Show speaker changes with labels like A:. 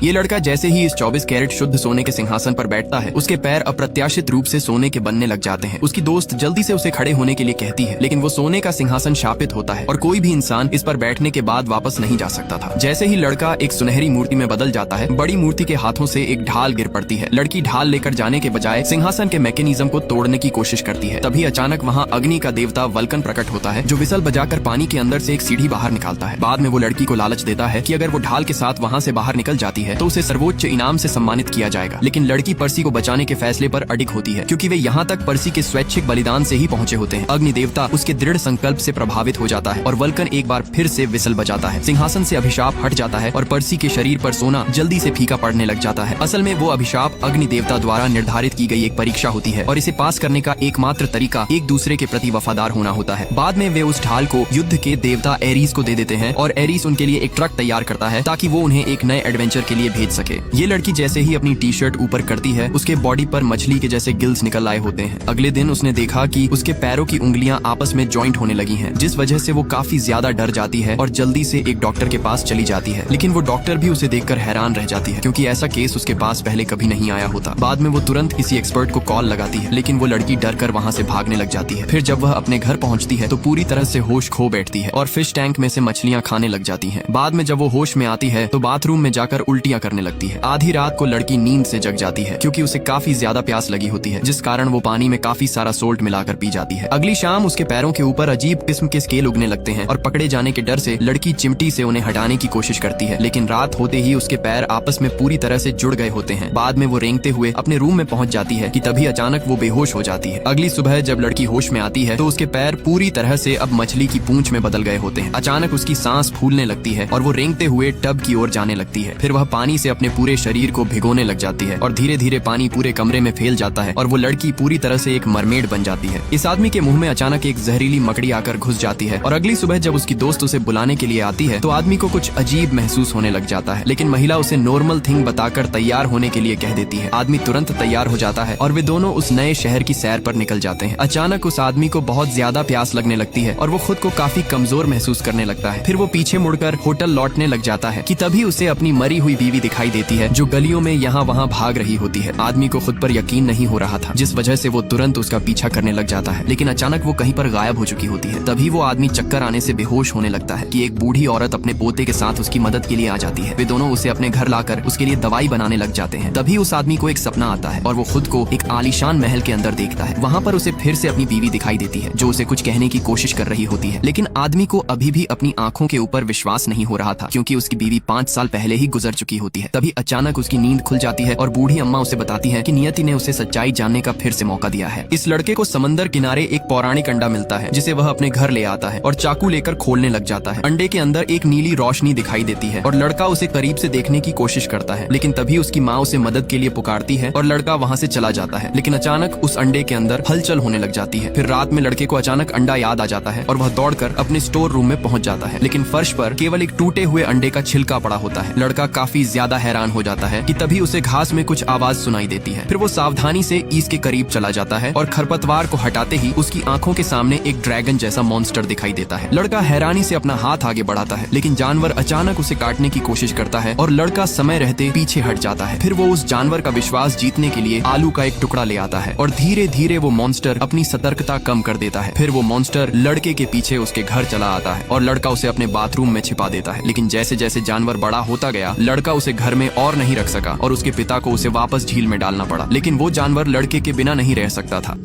A: ये लड़का जैसे ही इस 24 कैरेट शुद्ध सोने के सिंहासन पर बैठता है, उसके पैर अप्रत्याशित रूप से सोने के बनने लग जाते हैं। उसकी दोस्त जल्दी से उसे खड़े होने के लिए कहती है, लेकिन वो सोने का सिंहासन शापित होता है और कोई भी इंसान इस पर बैठने के बाद वापस नहीं जा सकता था। जैसे ही लड़का एक सुनहरी मूर्ति में बदल जाता है, बड़ी मूर्ति के हाथों से एक ढाल गिर पड़ती है। लड़की ढाल लेकर जाने के बजाय सिंहासन के मैकेनिज्म को तोड़ने की कोशिश करती है। तभी अचानक वहाँ अग्नि का देवता वल्कन प्रकट होता है, जो विसल बजाकर पानी के अंदर से एक सीढ़ी बाहर निकालता है। बाद में वो लड़की को लालच देता है कि अगर वो ढाल के साथ वहाँ से बाहर निकल जाती है तो उसे सर्वोच्च इनाम से सम्मानित किया जाएगा। लेकिन लड़की पर्सी को बचाने के फैसले पर अडिग होती है, क्योंकि वे यहाँ तक पर्सी के स्वैच्छिक बलिदान से ही पहुँचे होते हैं। अग्नि देवता उसके दृढ़ संकल्प से प्रभावित हो जाता है और वल्कन एक बार फिर से विसल बजाता है। सिंहासन से अभिशाप हट जाता है और पर्सी के शरीर पर सोना जल्दी से फीका पड़ने लग जाता है। असल में वो अभिशाप अग्नि देवता द्वारा निर्धारित की गई एक परीक्षा होती है और इसे पास करने का एकमात्र तरीका एक दूसरे के प्रति वफादार होना होता है। बाद में वे उस ढाल को युद्ध के देवता एरीज को दे देते हैं और एरीज उनके लिए एक ट्रक तैयार करता है ताकि वो उन्हें एक नए एडवेंचर के लिए भेज सके। ये लड़की जैसे ही अपनी टी शर्ट ऊपर करती है, उसके बॉडी पर मछली के जैसे गिल्स निकल आए होते हैं। अगले दिन उसने देखा कि उसके पैरों की उंगलियां आपस में जॉइंट होने लगी हैं, जिस वजह से वो काफी ज्यादा डर जाती है और जल्दी से एक डॉक्टर के पास चली जाती है। लेकिन वो डॉक्टर भी उसे देखकर हैरान रह जाती है, क्योंकि ऐसा केस उसके पास पहले कभी नहीं आया होता। बाद में वो तुरंत किसी एक्सपर्ट को कॉल लगाती है, लेकिन वो लड़की डर कर वहाँ से भागने लग जाती है। फिर जब वह अपने घर पहुँचती है तो पूरी तरह से होश खो बैठती है और फिश टैंक में से मछलियाँ खाने लग जाती है। बाद में जब वो होश में आती है तो बाथरूम में जाकर उल्टियाँ करने लगती है। आधी रात को लड़की नींद से जग जाती है, क्योंकि उसे काफी ज्यादा प्यास लगी होती है, जिस कारण वो पानी में काफी सारा सोल्ट मिलाकर पी जाती है। अगली शाम उसके पैरों के ऊपर अजीब किस्म के स्केल उगने लगते हैं और पकड़े जाने के डर से लड़की चिमटी से उन्हें हटाने की कोशिश करती है, लेकिन रात होते ही उसके पैर आपस में पूरी तरह से जुड़ गए होते हैं। बाद में वो रेंगते हुए अपने रूम में पहुंच जाती है कि तभी अचानक वो बेहोश हो जाती है। अगली सुबह जब लड़की होश में आती है तो उसके पैर पूरी तरह से अब मछली की पूंछ में बदल गए होते हैं। अचानक उसकी सांस फूलने लगती है और वो रेंगते हुए टब की ओर जाने लगती है। फिर वह पानी से अपने पूरे शरीर को भिगोने लग जाती है और धीरे धीरे पानी पूरे कमरे में फैल जाता है और वो लड़की पूरी तरह से एक मरमेड बन जाती है। इस आदमी के मुंह में अचानक एक जहरीली मकड़ी आकर घुस जाती है और अगली सुबह जब उसकी दोस्त उसे बुलाने के लिए आती है तो आदमी को कुछ अजीब महसूस होने लग जाता है, लेकिन महिला उसे नॉर्मल थिंग बताकर तैयार होने के लिए कह देती है। आदमी तुरंत तैयार हो जाता है और वे दोनों उस नए शहर की सैर पर निकल जाते हैं। अचानक उस आदमी को बहुत ज्यादा प्यास लगने लगती है और वो खुद को काफी कमजोर महसूस करने लगता है। फिर वो पीछे मुड़कर होटल लौटने लग जाता है कि तभी उसे अपनी मरी हुई बीवी दिखाई देती है, जो गलियों में यहाँ वहाँ भाग रही होती है। आदमी को खुद पर यकीन नहीं हो रहा था, जिस वजह से वो तुरंत उसका पीछा करने लग जाता है, लेकिन अचानक वो कहीं पर गायब हो चुकी होती है। तभी वो आदमी चक्कर आने से बेहोश होने लगता है कि एक बूढ़ी औरत अपने पोते के साथ उसकी मदद के लिए आ जाती है। वे दोनों उसे अपने घर लाकर उसके लिए दवाई बनाने लग जाते हैं। तभी उस आदमी को एक सपना आता है और वो खुद को एक आलीशान महल के अंदर देखता है। वहाँ पर उसे फिर से अपनी बीवी दिखाई देती है, जो उसे कुछ कहने की कोशिश कर रही होती है, लेकिन आदमी को अभी भी अपनी आंखों के ऊपर विश्वास नहीं हो रहा था, क्योंकि उसकी बीवी 5 साल पहले ही गुजर चुकी होती है। तभी अचानक उसकी नींद खुल जाती है और बूढ़ी अम्मा उसे बताती है कि नियति ने उसे सच्चाई जानने का फिर से मौका दिया है। इस लड़के को समंदर किनारे एक पौराणिक अंडा मिलता है, जिसे वह अपने घर ले आता है और चाकू लेकर खोलने लग जाता है। अंडे के अंदर एक नीली रोशनी दिखाई देती है और लड़का उसे करीब से देखने की कोशिश करता है, लेकिन तभी उसकी माँ उसे मदद के लिए पुकारती है और लड़का वहाँ से चला जाता है। लेकिन अचानक उस अंडे के अंदर हलचल होने लग जाती है। फिर रात में लड़के को अचानक अंडा याद आ जाता है और वह दौड़कर अपने स्टोर रूम में पहुंच जाता है, लेकिन फर्श पर केवल एक टूटे हुए अंडे का छिलका पड़ा होता है। लड़का काफी ज्यादा हैरान हो जाता है कि तभी उसे घास में कुछ आवाज सुनाई देती है। फिर वो सावधानी से इसके करीब चला जाता है और खरपतवार को हटाते ही उसकी आंखों के सामने एक ड्रैगन जैसा मॉन्स्टर दिखाई देता है। लड़का हैरानी से अपना हाथ आगे बढ़ाता है, लेकिन जानवर अचानक उसे काटने की कोशिश करता है और लड़का समय रहते पीछे हट जाता है। फिर वो उस जानवर का विश्वास जीतने के लिए आलू का एक टुकड़ा ले आता है और धीरे धीरे वो मॉन्स्टर अपनी सतर्कता कम कर देता है। फिर वो मॉन्स्टर लड़के के पीछे उसके घर चला आता है और लड़का उसे अपने बाथरूम में छिपा देता है। लेकिन जैसे जैसे जानवर बड़ा होता गया, लड़का उसे घर में और नहीं रख सका और उसके पिता को उसे वापस झील में डालना पड़ा, लेकिन वो जानवर लड़के के बिना नहीं रह सकता था।